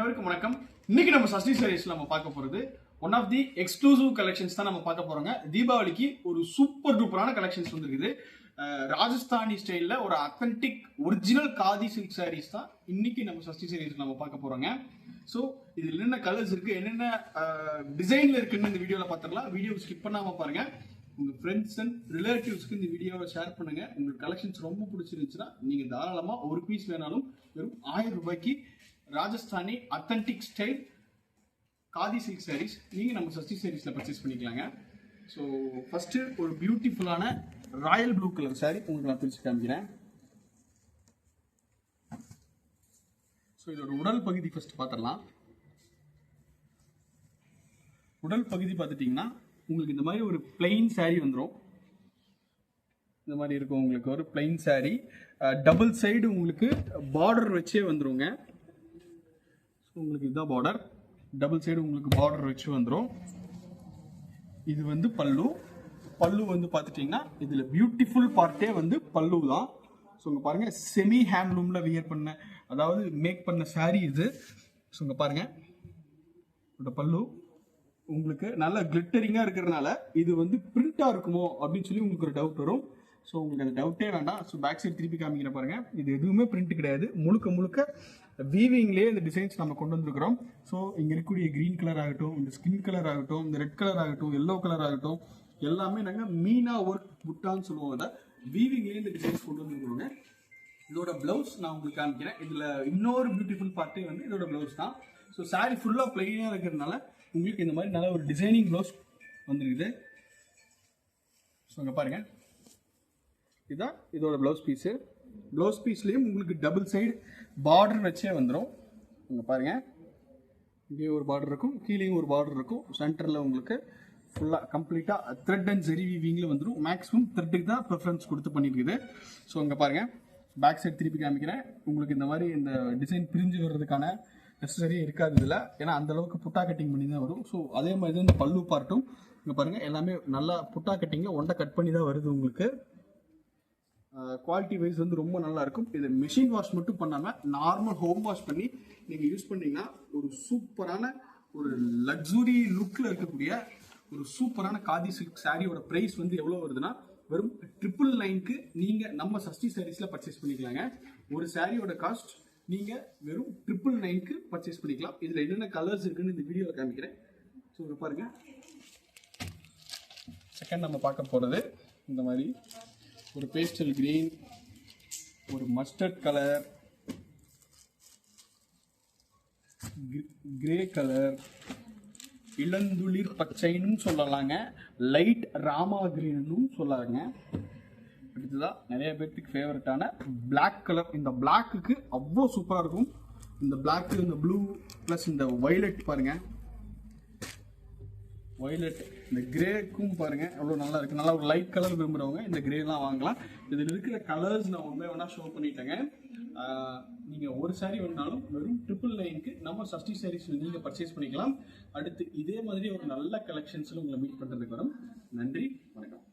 அனைவருக்கும் வணக்கம். இன்னைக்கு நம்ம சஷ்டி சாரீஸ்ல நம்ம பார்க்க போறது one of the exclusive collections தான் நம்ம பார்க்க போறோங்க. தீபாவளிக்கு ஒரு சூப்பர் டூப்பரான கலெக்ஷன்ஸ் வந்துருக்குது. ராஜஸ்தானி ஸ்டைல்ல ஒரு authentic original khadi silk sarees தான் இன்னைக்கு நம்ம சஷ்டி சாரீஸ் நம்ம பார்க்க போறோங்க. ஸோ இதுல என்னென்ன கலர்ஸ் இருக்கு, என்னென்ன டிசைன்ல இருக்குன்னு இந்த வீடியோல பார்த்துடலாம். வீடியோ ஸ்கிப் பண்ணாம பாருங்க. உங்க ஃப்ரெண்ட்ஸ் அண்ட் ரிலேட்டிவ்ஸ்க்கு இந்த வீடியோவை ஷேர் பண்ணுங்க. உங்களுக்கு கலெக்ஷன்ஸ் ரொம்ப பிடிச்சிருந்துச்சுன்னா நீங்க தாராளமா ஒரு பீஸ் வேணாலும் வெறும் 1000 ரூபாய்க்கு Rajasthani authentic style khadi silk sarees நீங்க நம்ம சஷ்டி சாரீஸ்ல பர்ச்சேஸ் பண்ணிக்கலாங்க. ஸோ ஃபர்ஸ்ட் ஒரு பியூட்டிஃபுல்லான ராயல் ப்ளூ கலர் சாரீ உங்களுக்கு நான் பிரிச்சு காமிக்கிறேன். ஸோ இதோட உடல் பகுதி ஃபர்ஸ்ட் பார்த்துடலாம். உடல் பகுதி பார்த்துட்டீங்கன்னா உங்களுக்கு இந்த மாதிரி ஒரு பிளெயின் சாரீ வந்துடும். இந்த மாதிரி இருக்கும் உங்களுக்கு ஒரு பிளெயின் சாரீ. டபுள் சைடு உங்களுக்கு பார்டர் வச்சே வந்துருங்க. உங்களுக்கு இதுதான் பார்டர். டபுள் சைடு உங்களுக்கு பார்டர் வச்சு வந்துடும். இது வந்து பல்லு. பல்லு வந்து பார்த்துட்டிங்கன்னா இதில் பியூட்டிஃபுல் பார்ட்டே வந்து பல்லு தான். ஸோ இங்கே பாருங்கள், செமி ஹேண்ட்லூமில் வியர் பண்ண, அதாவது மேக் பண்ண சாரீ இது. ஸோ இங்கே பாருங்கள், இதோட பல்லு உங்களுக்கு நல்ல கிளிட்டரிங்காக இருக்கிறதுனால இது வந்து பிரிண்டாக இருக்குமோ அப்படின்னு சொல்லி உங்களுக்கு ஒரு டவுட் வரும். ஸோ உங்களுக்கு அந்த டவுட்டே வேண்டாம். ஸோ பேக் சைடு திருப்பி காமிக்கிற பாருங்க, இது எதுவுமே பிரிண்ட் கிடையாது. முழுக்க முழுக்க வீவிங்லேயே இந்த டிசைன்ஸ் நம்ம கொண்டு வந்துருக்கிறோம். ஸோ இங்கே இருக்கக்கூடிய க்ரீன் கலர் ஆகட்டும், இந்த ஸ்கின் கலர் ஆகட்டும், இந்த ரெட் கலர் ஆகட்டும், எல்லோ கலர் ஆகட்டும், எல்லாமே நாங்கள் மீனா ஒர்க் புட்டான்னு சொல்லுவோம். அதை வீவிங்லேயே இந்த டிசைன்ஸ் கொண்டு வந்துருக்கிறோங்க. இதோட பிளவுஸ் நான் உங்களுக்கு காமிக்கிறேன். இதில் இன்னொரு பியூட்டிஃபுல் பார்ட்டே வந்து இதோட பிளவுஸ் தான். ஸோ சாரீ ஃபுல்லாக பிளெயினாக இருக்கிறதுனால உங்களுக்கு இந்த மாதிரி நல்ல ஒரு டிசைனிங் ப்ளவுஸ் வந்துருக்குது. ஸோ அங்கே பாருங்கள், இதுதான் இதோட ப்ளவுஸ் பீஸு. ப்ளவுஸ் பீஸ்லேயும் உங்களுக்கு டபுள் சைடு பார்டர் வச்சே வந்துடும். இங்கே பாருங்கள், இங்கே ஒரு பார்டர் இருக்கும், கீழேயும் ஒரு பார்டர் இருக்கும். சென்டரில் உங்களுக்கு ஃபுல்லாக கம்ப்ளீட்டாக த்ரெட் அண்ட் ஜெரி வீவிங்கில் வந்துடும். மேக்ஸிமம் த்ரெட்டுக்கு தான் ப்ரிஃபரன்ஸ் கொடுத்து பண்ணியிருக்குது. ஸோ இங்கே பாருங்கள், பேக் சைடு திருப்பி காமிக்கிறேன். உங்களுக்கு இந்த மாதிரி இந்த டிசைன் பிரிஞ்சு வர்றதுக்கான நெசசரியே இருக்காது இதில், ஏன்னா அந்தளவுக்கு புட்டா கட்டிங் பண்ணி தான் வரும். ஸோ அதே மாதிரி தான் இந்த பல்லு பார்ட்டும் இங்கே பாருங்கள், எல்லாமே நல்லா புட்டா கட்டிங்கில் ஒன்றை கட் பண்ணி தான் வருது. உங்களுக்கு குவாலிட்டி வைஸ் வந்து ரொம்ப நல்லா இருக்கும். இது மிஷின் வாஷ் மட்டும் பண்ணாமல் நார்மல் ஹோம் வாஷ் பண்ணி நீங்கள் யூஸ் பண்ணிங்கன்னா ஒரு சூப்பரான ஒரு லக்ஸுரி லுக்கில் இருக்கக்கூடிய ஒரு சூப்பரான காதி சில்க் சாரியோட ப்ரைஸ் வந்து எவ்வளோ வருதுன்னா வெறும் 999க்கு நீங்கள் நம்ம சஷ்டி சாரீஸில் பர்ச்சேஸ் பண்ணிக்கலாங்க. ஒரு சாரியோட காஸ்ட் நீங்கள் வெறும் 999க்கு பர்ச்சேஸ் பண்ணிக்கலாம். இதில் என்னென்ன கலர்ஸ் இருக்குன்னு இந்த வீடியோவில் காமிக்கிறேன். ஸோ இங்கே பாருங்கள், செகண்ட் நம்ம பார்க்க போகிறது இந்த மாதிரி ஒரு பேஸ்டல் கிரீன், ஒரு மஸ்டர்ட் கலர், கிரே கலர், இளந்துளிர் பச்சைன்னு சொல்லலாங்க, லைட் ராமா கிரீன்னு சொல்லலாங்க. அடுத்ததான் நிறைய பேர்த்துக்கு ஃபேவரட்டான பிளாக் கலர். இந்த பிளாக்குக்கு அவ்வளோ சூப்பராக இருக்கும். இந்த பிளாக்கு, இந்த ப்ளூ ப்ளஸ் இந்த வயலட் பாருங்கள், வயலட், இந்த கிரேக்கும் பாருங்கள் எவ்வளோ நல்லா இருக்குது. நல்லா ஒரு லைட் கலர் விரும்புகிறவங்க இந்த கிரேலாம் வாங்கலாம். இதில் இருக்கிற கலர்ஸ் நான் ஒன்றா ஷோ பண்ணிட்டேங்க. நீங்கள் ஒரு சாரீ வேணாலும் வெறும் 999க்கு நம்ம சஷ்டி சாரீஸில் நீங்கள் பர்ச்சேஸ் பண்ணிக்கலாம். அடுத்து இதே மாதிரி ஒரு நல்ல கலெக்ஷன்ஸில் உங்களை மீட் பண்ணுறதுக்கு வரும். நன்றி, வணக்கம்.